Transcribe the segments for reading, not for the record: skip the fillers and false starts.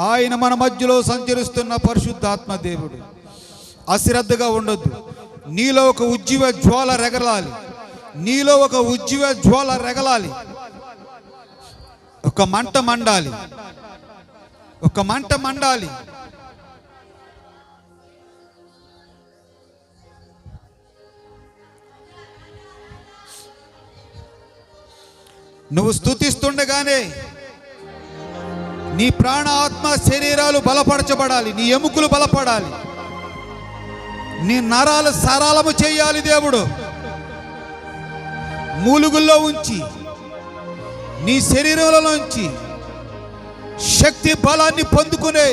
ఆయన మన మధ్యలో సంచరిస్తున్న పరిశుద్ధాత్మ దేవుడు. అశ్రద్ధగా ఉండొద్దు. నీలో ఒక ఉజ్జీవ జ్వాల రెగలాలి. నీలో ఒక ఉజ్జీవ జ్వాల రెగలాలి. ఒక మంట మండాలి. ఒక మంట మండాలి. నువ్వు స్తుతిస్తుండగానే నీ ప్రాణ ఆత్మ శరీరాలు బలపరచబడాలి. నీ ఎముకలు బలపడాలి. నీ నరాలు సరళము చేయాలి. దేవుడు మూలుగుల్లో ఉంచి నీ శరీరంలోంచి శక్తి బలాన్ని పొందుకునే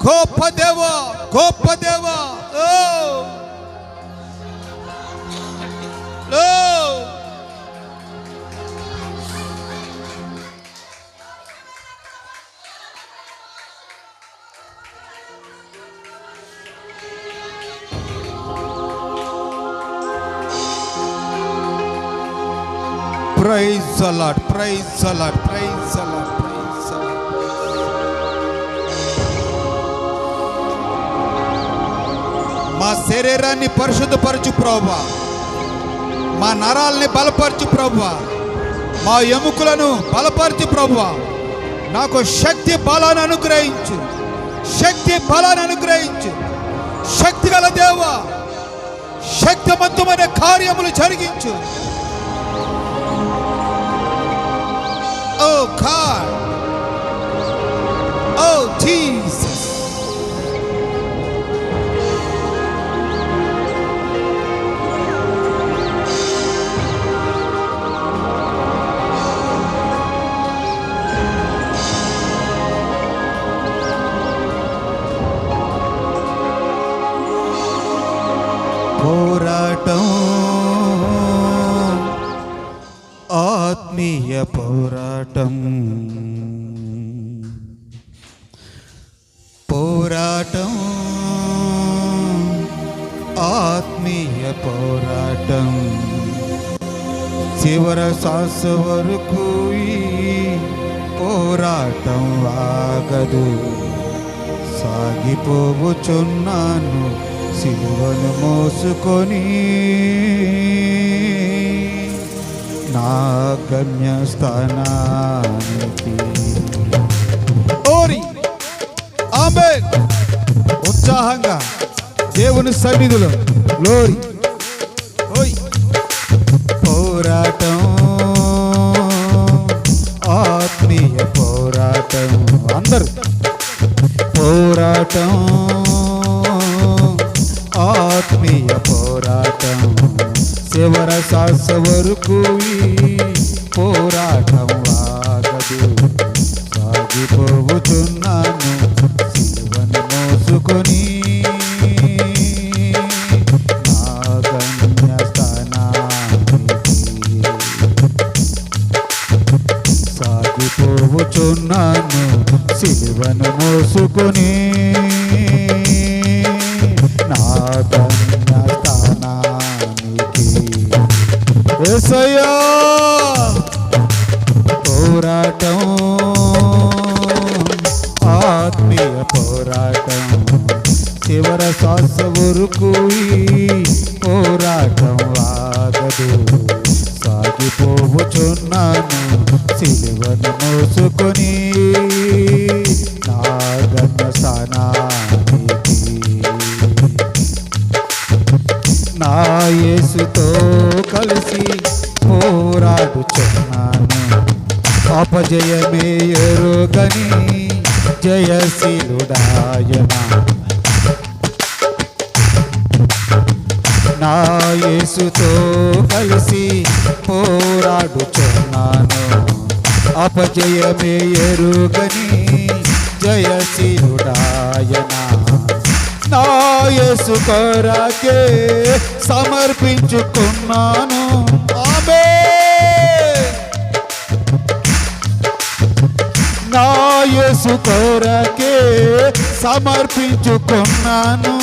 గొప్ప దేవా, గొప్ప దేవా. Praise the Lord, praise the Lord, praise the Lord, praise the Lord. మా శరీరాన్ని పరిశుద్ధపరచు ప్రభువా. మా నరాల్ని బలపరచు ప్రభువా. మా ఎముకలను బలపరచు ప్రభువా. నాకు శక్తి బలాన్ని అనుగ్రహించు. శక్తి బలాన్ని అనుగ్రహించు. శక్తి గల దేవా, శక్తివంతమైన కార్యములు జరిగించు. Oh God, oh Jesus. పోరాటం, ఆత్మీయ పోరాటం, పోరాటం, ఆత్మీయ పోరాటం. చివరి శ్వాస వరకు ఈ పోరాటం ఆగదు. సాగిపోవచ్చున్నాను సిలువను మోసుకొని నా గమ్యస్థానానికి. ఆమేన్. ఉత్సాహంగా దేవుని సన్నిధిలో గ్లోరీ. పోరాటం, ఆత్మీయ పోరాటం. అందరూ పోరాటం, ఆత్మీయ పోరాటం. చివరి శ్వాస వరకు ఈ పోరాటం ఆగదు. సాగిపోవచ్చున్నాను సిలువను మోసుకొని నా గమ్యస్థానానికి. సాగిపోవచ్చున్నాను సిలువను మోసుకొని నా గమ్యస్థానానికి. యేసయ్యా. పోరాటం, ఆత్మీయ పోరాటం. చివరి శ్వాస వరకు ఈ పోరాటం ఆగదు. సాగిపోవచ్చున్నాను సిలువను మోసుకొని నా గమ్యస్థానానికి. నా యేసుతో కలిసి పోరాడుచున్నాను. అపజయమే ఎరుగని జయశీలుడాయన. నా యేసుతో కలిసి పోరాడుచున్నాను. అపజయమే ఎరుగని జయశీలుడాయన. నా యేసు కొరకే సమర్పించుకున్నాను. ఆమేన్. నా యేసు కొరకే సమర్పించుకున్నాను.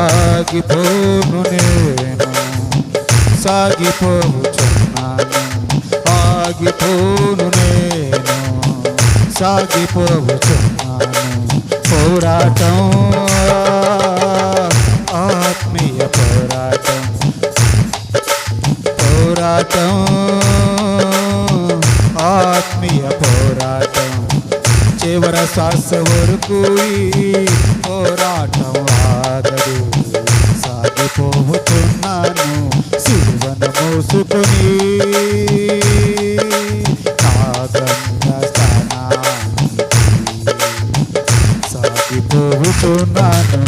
ఆగిపోను నేను, సాగిపోచున్నాను. ఆగిపోను నేను, సాగిపోవచ్చున్నాను. పోరాటం, ఆత్మీయ పోరాటం, పోరాటం, ఆత్మీయ పోరాటం. చివర శ్వాస వరకు ఈ పోరాటం ఆగదు. సాగిపోతున్నాను సిలువను మోసుకొని, నా గమ్యస్థానానికి. సాగిపోతున్నాను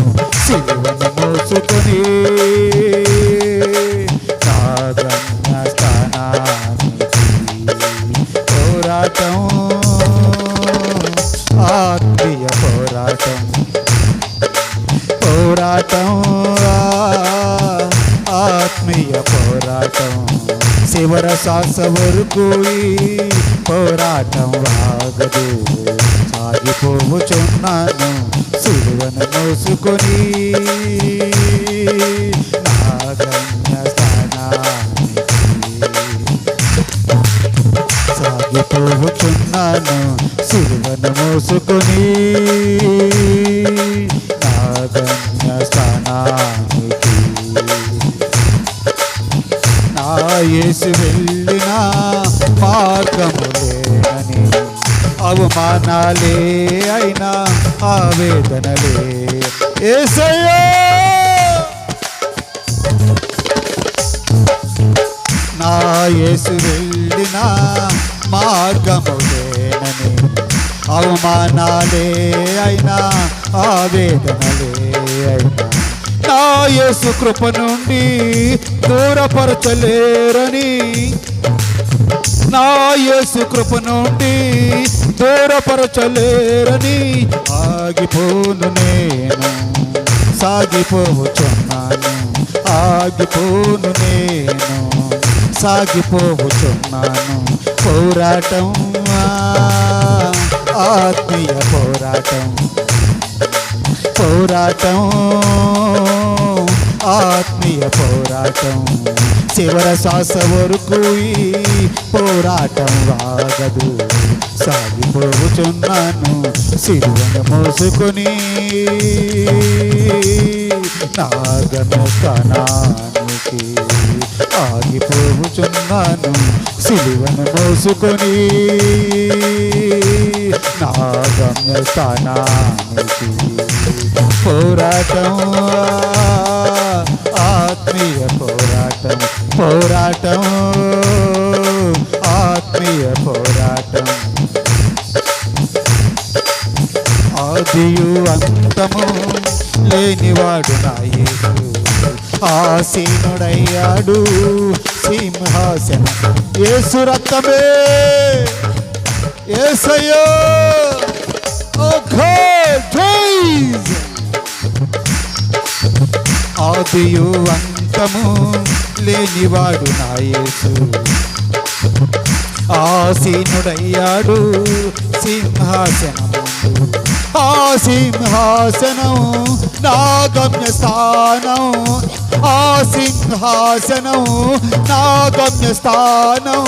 సిలువను మోసుకొని, నా గమ్యస్థానానికి. పోరాటం, ఆత్మీయ పోరాటం, పోరాటం, ఆత్మీయ పోరాటం. చివర శ్వాస వరకు ఈ పోరాటం ఆగదు. సాగిపోవచ్చున్నాను సిలువను మోసుకొని, నా గమ్యస్థానానికి. సాగిపోవచ్చున్నాను సిలువను మోసుకొని, నా గమ్యస్థానానికి. నా యేసు వెళ్ళిన మార్గములేనని, అవమానాలే అయినా ఆవేదనలే. యేసయ్యా నా యేసు వెళ్ళిన మార్గములేనని, అవమానాలే అయినా ఆవేదనలే అయినా, నా యేసు కృప నుండి దూరపరచలేరని, నా యేసు కృప నుండి దూరపరచలేరని. ఆగిపోను నేను, సాగిపోవచ్చున్నాను. ఆగిపోను నేను, సాగిపోవచ్చున్నాను. పోరాటం, ఆత్మీయ పోరాటం, పోరాటం, ఆత్మీయ పోరాటం. చివర శ్వాస వరకు ఈ పోరాటం ఆగదు. సాగిపోవచ్చున్నాను సిలువను మోసుకొని, నా గమ్యస్థానానికి. ఆగిపోవచ్చున్నాను సిలువను మోసుకొని, నా గమ్యస్థానానికి. పోరాటం, ఆత్మీయ పోరాటం, పోరాటం, ఆత్మీయ పోరాటం. ఆదియు అంతము లేనివాడు నా యేసు, ఆసీనుడయ్యాడు సింహాసనం. యేసు రక్తమే, యేసయ్యా. ఆదియు అంతము లేనివాడు నా యేసు, ఆసీనుడయ్యాడు సింహాసనం. ఆ సింహాసనం నా గమ్యస్థానం, ఆ సింహాసనం నా గమ్యస్థానం.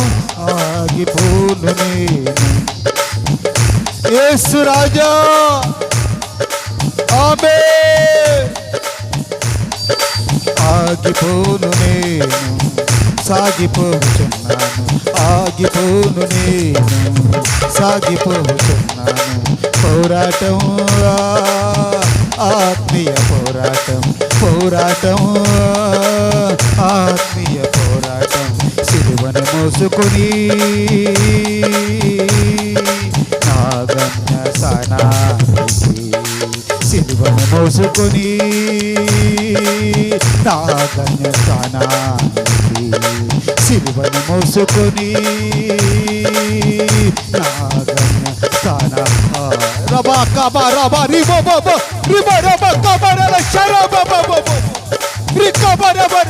ఆగిపోను నేను యేసు రాజా. ఆమేన్. ఆగిపోను నేను, సాగిపోవచ్చున్నాను. ఆగిపోను నేను, సాగిపోవచ్చున్నాను. పోరాటం, ఆత్మీయ పోరాటం, పోరాటం, ఆత్మీయ పోరాటం. సిలువను మోసుకొని, నా గమ్యస్థానానికి. సిలువను మోసుకొని, నా గమ్యస్థానానికి. సిలువను మోసుకొని, నా గమ్యస్థాన. రబా కబా రబా రిబో బో రిబో రబా కబా రల షరబా బో బో రికబా రబా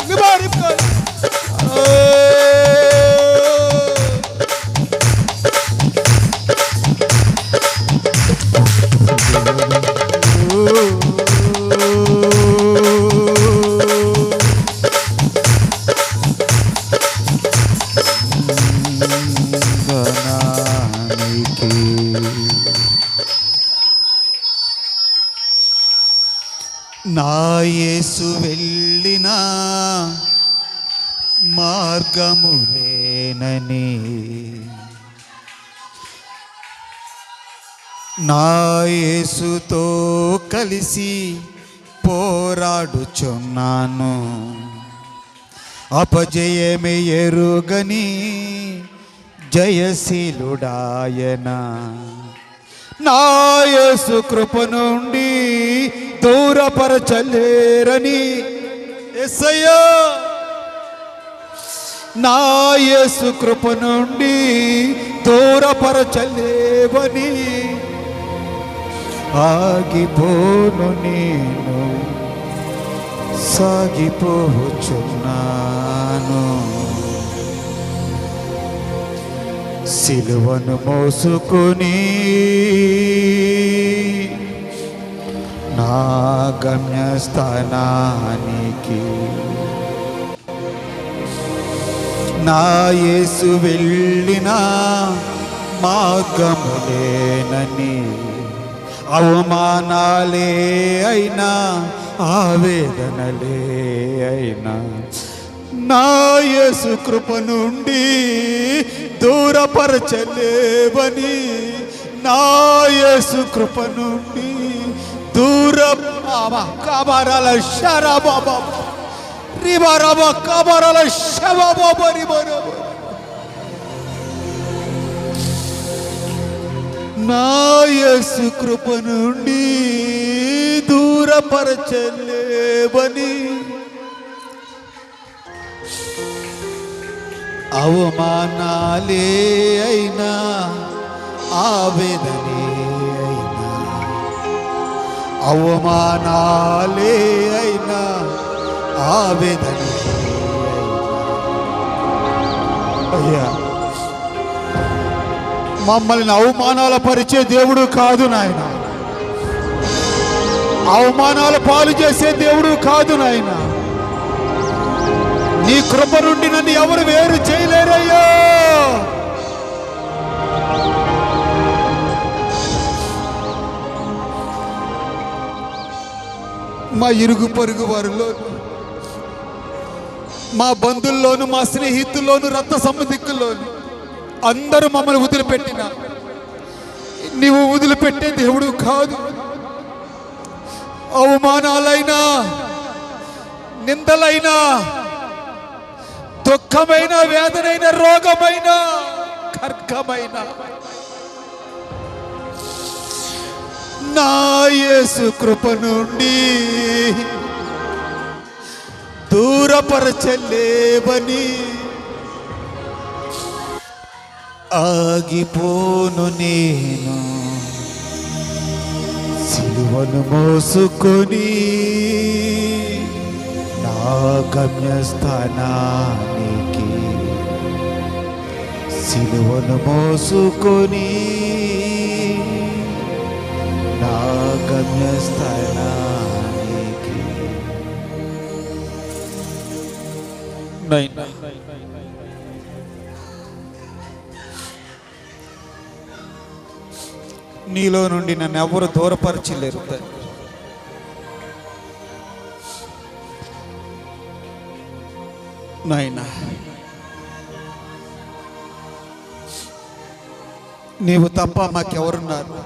రిబా రిబా. స్థానానికి. నా యేసు వెళ్ళిన మార్గములేనని, నా యేసుతో కలిసి పోరాడుచున్నాను. అపజయమే ఎరుగని జయశీలుడాయన. నా యేసు కృప నుండి దూరపరచలేరని యేసయ్యా, నా యేసు కృప నుండి దూరపరచలేవని ఆగిపోను నేను సాగిపోచున్నాను. సిలువను మోసుకొని నా గమ్యస్థానానికి, నా యేసు వెళ్ళిన మార్గములేనని, అవమానాలే అయినా ఆవేదనలే అయినా నా యేసు కృప నుండి దూరపరచలేవని, నా యేసు కృప నుండి దూరపరచ శరబాబా రిబరబ కబరల శబబ రిబరబ. నా యేసు కృప నుండి దూరపరచలేవని, అవమానాలే అయినా ఆవేదనే అయినా, అవమానాలే అయినా ఆవేదనే అయ్యా, మమ్మల్ని అవమానాల పరిచే దేవుడు కాదు నాయన, అవమానాల పాలు చేసే దేవుడు కాదు నాయన. నీ కృప నుండి నన్ను ఎవరు వేరు చేయలేరయ్యా. మా ఇరుగు పొరుగు వారిలో, మా బంధుల్లోను, మా స్నేహితుల్లోను, రక్త సంబంధికుల్లోను అందరూ మమ్మల్ని వదిలిపెట్టిన నీవు వదిలిపెట్టే దేవుడు కాదు. అవమానాలైనా, నిందలైనా, దుఃఖమైన, వేదనైన, రోగమైన, ఖడ్గమైన నా యేసు కృప నుండి దూరపరచలేవని ఆగిపోను నేను, సిలువను మోసుకొని నా గమ్యస్థానానికి, సిలువను మోసుకొని నా గమ్యస్థానానికి. నీలో నుండి నన్ను ఎవరు దూరపరచలేరు. నాయనా, నీవు తప్ప మాకెవరున్నారు?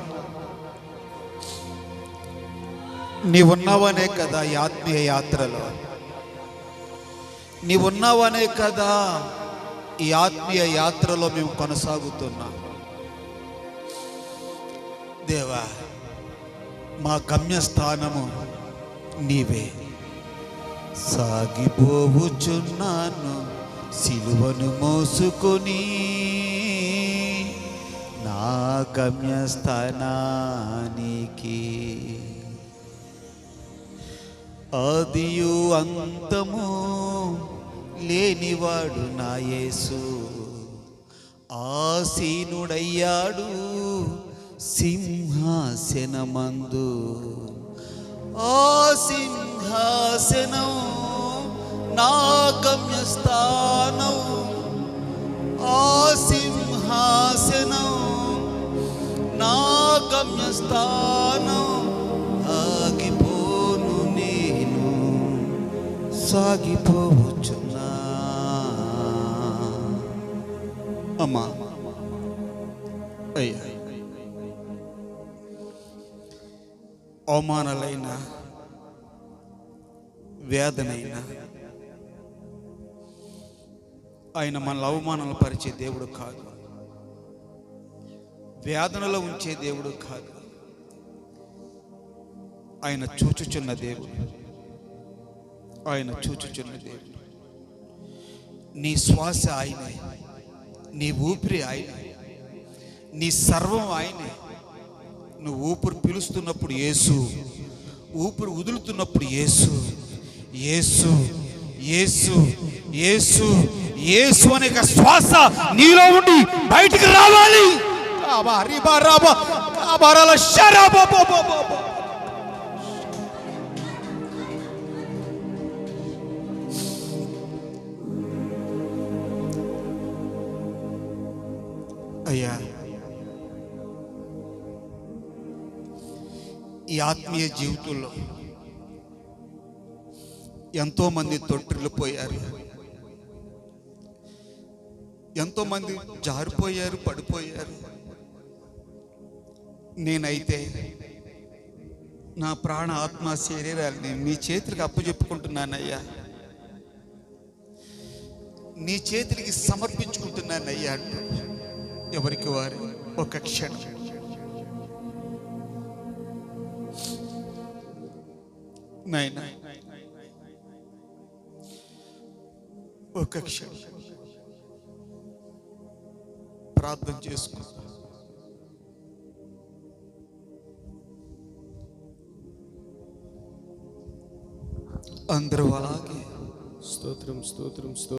నీవున్నావనే కదా ఈ ఆత్మీయ యాత్రలో, నీవున్నావనే కదా ఈ ఆత్మీయ యాత్రలో మేము కొనసాగుతున్నాం. దేవా, మా గమ్యస్థానము నీవే. సాగిపోవుచున్నాను సిలువను మోసుకొని నా గమ్యస్థానానికి. ఆదియు అంతము లేనివాడు నా యేసు, ఆసీనుడయ్యాడు సింహాసనమందు. ఆ సింహాసనం నా గమ్యస్థానం, ఆ సింహాసనం గమ్యస్థానం ఆగిపోను నేను సాగిపోవచ్చున్నా. అమ్మా అయ్యా, అవమానాలైన వేదనైనా ఆయన మనల్ని అవమానాలు పరిచే దేవుడు కాదు, వేదనలో ఉంచే దేవుడు కాదు. ఆయన చూచుచున్న దేవుడు, ఆయన చూచుచున్న దేవుడు. నీ శ్వాస ఆయనే, నీ ఊపిరి ఆయనే, నీ సర్వం ఆయనే. నువ్వు ఊపిరి పీలుస్తున్నప్పుడు యేసు, ఊపిరి వదులుతున్నప్పుడు యేసు. యేసు యేసు యేసు యేసు అనే శ్వాస నీలో ఉండి బయటికి రావాలి. అయ్యా, ఈ ఆత్మీయ జీవితంలో ఎంతో మంది తొట్టిల్లిపోయారు, ఎంతో మంది జారిపోయారు, పడిపోయారు. నేనైతే నా ప్రాణ ఆత్మ శరీరాన్ని నీ చేతులకు అప్పచెప్పుకుంటున్నానయ్యా, నీ చేతులకి సమర్పించుకుంటున్నానయ్యా అంటూ ఎవరికి వారు ఒక క్షణం నాయనా, ఒక క్షణం ప్రార్థన చేసుకో. అందరూ అలాగే స్తోత్రం స్తోత్రం స్తోత్రం.